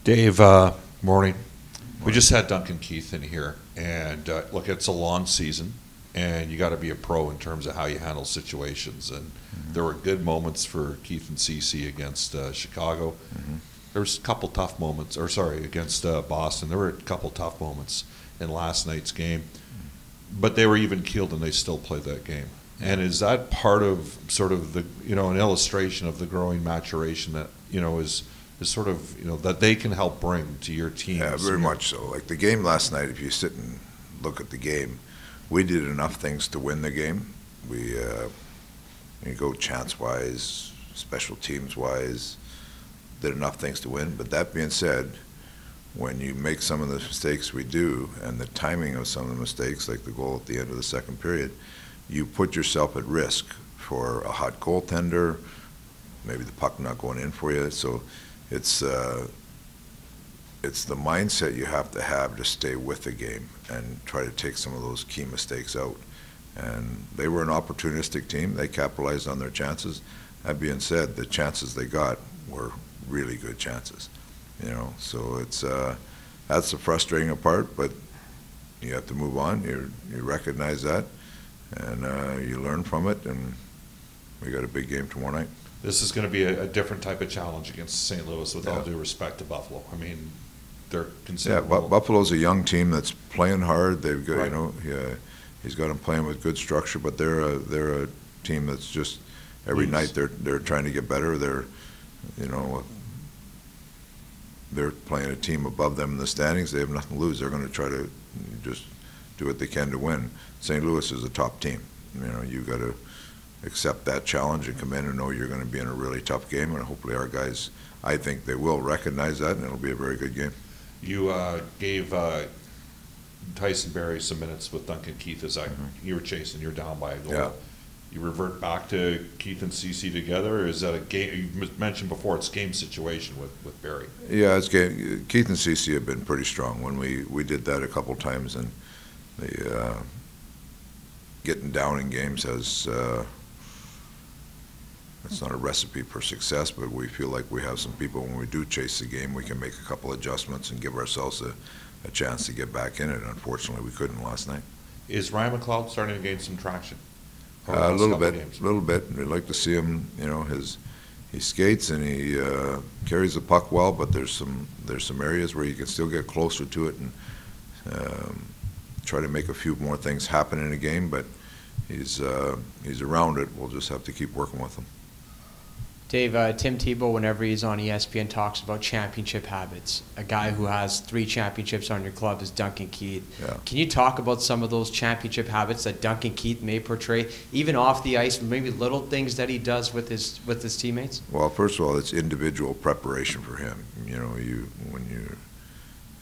Dave, morning. We just had Duncan Keith in here, and look, it's a long season, and you got to be a pro in terms of how you handle situations. And there were good moments for Keith and CC against Chicago. There was a couple tough moments, or sorry, against Boston. There were a couple tough moments in last night's game, but they were even keeled and they still played that game. And is that part of sort of the, an illustration of the growing maturation that, is sort of, that they can help bring to your team? Yeah, very much so. Like the game last night, if you sit and look at the game, we did enough things to win the game. We go chance-wise, special teams-wise, did enough things to win. But that being said, when you make some of the mistakes we do and the timing of some of the mistakes, like the goal at the end of the second period, you put yourself at risk for a hot goaltender, maybe the puck not going in for you. So it's the mindset you have to stay with the game and try to take some of those key mistakes out. And they were an opportunistic team. They capitalized on their chances. That being said, the chances they got were really good chances. So it's that's the frustrating part, but you have to move on. You recognize that, and you learn from it, and we got a big game tomorrow night. This is going to be a different type of challenge against St. Louis, with all due respect to Buffalo. I mean, they're considerable. Yeah, Buffalo's a young team that's playing hard. They've got, right. He's got them playing with good structure, but they're a team that's just every night they're trying to get better. They're playing a team above them in the standings. They have nothing to lose. They're going to try to just do what they can to win. St. Louis is a top team. You got to accept that challenge and come in and know you're going to be in a really tough game, and hopefully our guys, I think they will recognize that, and it'll be a very good game. You gave Tyson Barrie some minutes with Duncan Keith as you were chasing, you're down by a goal. Yeah. You revert back to Keith and CC together, or is that a game? You mentioned before it's game situation with Barrie. Yeah, it's game. Keith and CC have been pretty strong. When we did that a couple times, and getting down in games has it's not a recipe for success, but we feel like we have some people, when we do chase the game, we can make a couple adjustments and give ourselves a chance to get back in it. Unfortunately, we couldn't last night. Is Ryan McLeod starting to gain some traction? A little bit. We'd like to see him. He skates and he carries the puck well, but there's some areas where you can still get closer to it and try to make a few more things happen in a game. But he's around it. We'll just have to keep working with him. Dave, Tim Tebow, whenever he's on ESPN, talks about championship habits. A guy who has 3 championships on your club is Duncan Keith. Yeah. Can you talk about some of those championship habits that Duncan Keith may portray, even off the ice, maybe little things that he does with his teammates? Well, first of all, it's individual preparation for him.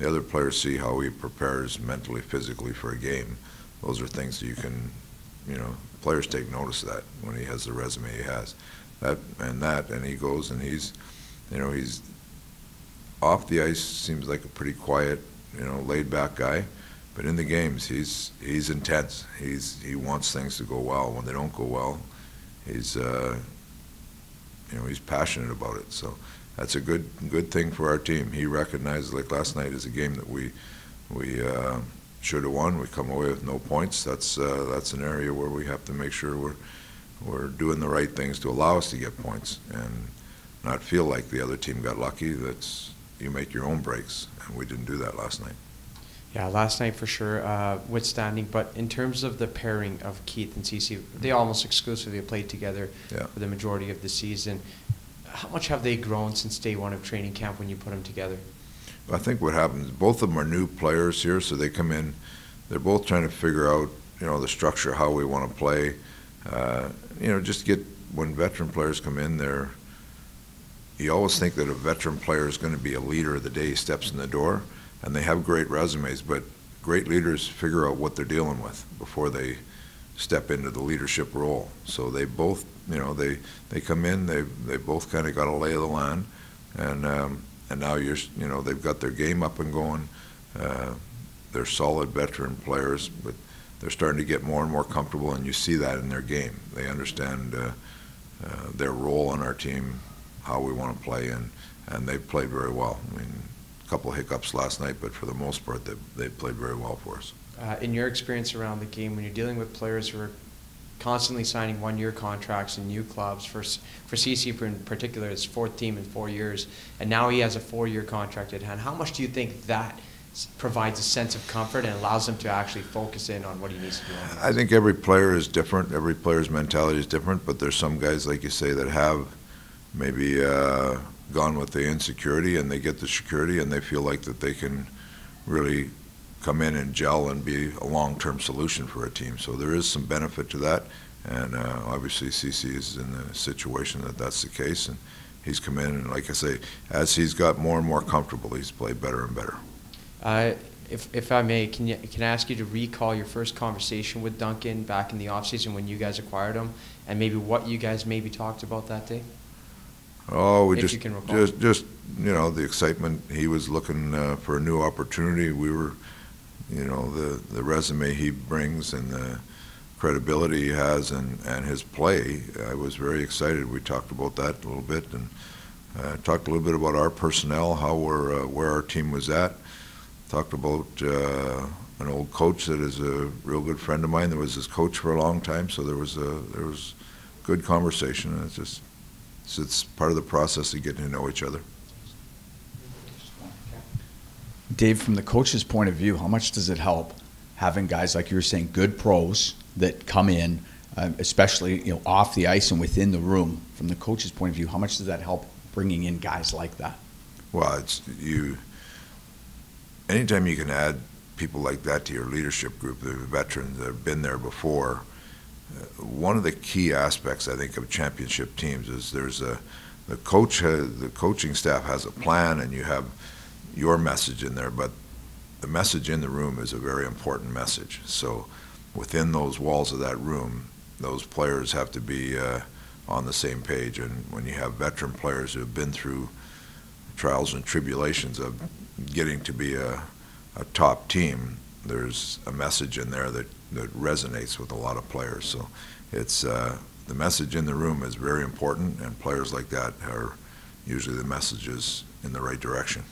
The other players see how he prepares mentally, physically for a game. Those are things that you can, players take notice of that when he has the resume he has. And he goes and he's off the ice, seems like a pretty quiet, laid back guy, but in the games he's intense. He wants things to go well. When they don't go well, he's passionate about it. So that's a good thing for our team. He recognizes, like last night is a game that we should have won. We come away with no points. That's an area where we have to make sure we're doing the right things to allow us to get points and not feel like the other team got lucky. You make your own breaks, and we didn't do that last night. Yeah, last night for sure, withstanding. But in terms of the pairing of Keith and CC, they almost exclusively played together for the majority of the season. How much have they grown since day one of training camp when you put them together? I think what happens, both of them are new players here, so they come in, they're both trying to figure out, the structure, how we want to play. When veteran players come in there, you always think that a veteran player is going to be a leader the day he steps in the door, and they have great resumes, but great leaders figure out what they're dealing with before they step into the leadership role. So they both, they come in, they both kind of got a lay of the land, and now they've got their game up and going. They're solid veteran players, but they're starting to get more and more comfortable, and you see that in their game. They understand their role on our team, how we want to play, and they've played very well. I mean, a couple of hiccups last night, but for the most part, they played very well for us. In your experience around the game, when you're dealing with players who are constantly signing one-year contracts in new clubs, for CC in particular, it's fourth team in 4 years, and now he has a 4-year contract at hand, how much do you think that provides a sense of comfort and allows him to actually focus in on what he needs to do? I think every player is different. Every player's mentality is different, but there's some guys, like you say, that have maybe gone with the insecurity, and they get the security, and they feel like that they can really come in and gel and be a long-term solution for a team. So there is some benefit to that, and obviously CC is in the situation that that's the case, and he's come in, and like I say, as he's got more and more comfortable, he's played better and better. If I may, can I ask you to recall your first conversation with Duncan back in the offseason when you guys acquired him, and maybe what you guys maybe talked about that day? Oh, we If you can recall. just you know, the excitement. He was looking for a new opportunity. We were, you know, the resume he brings and the credibility he has and his play. I was very excited. We talked about that a little bit, and talked a little bit about our personnel, how where our team was at. Talked about an old coach that is a real good friend of mine that was his coach for a long time. So there was good conversation, and it's part of the process of getting to know each other. Dave, from the coach's point of view, how much does it help having guys, like you were saying, good pros that come in, especially off the ice and within the room? From the coach's point of view, how much does that help bringing in guys like that? Well, anytime you can add people like that to your leadership group, the veterans that have been there before, one of the key aspects, I think, of championship teams is the coaching staff has a plan, and you have your message in there, but the message in the room is a very important message. So within those walls of that room, those players have to be on the same page. And when you have veteran players who have been through trials and tribulations of getting to be a top team, there's a message in there that resonates with a lot of players. So it's the message in the room is very important, and players like that are usually the messages in the right direction.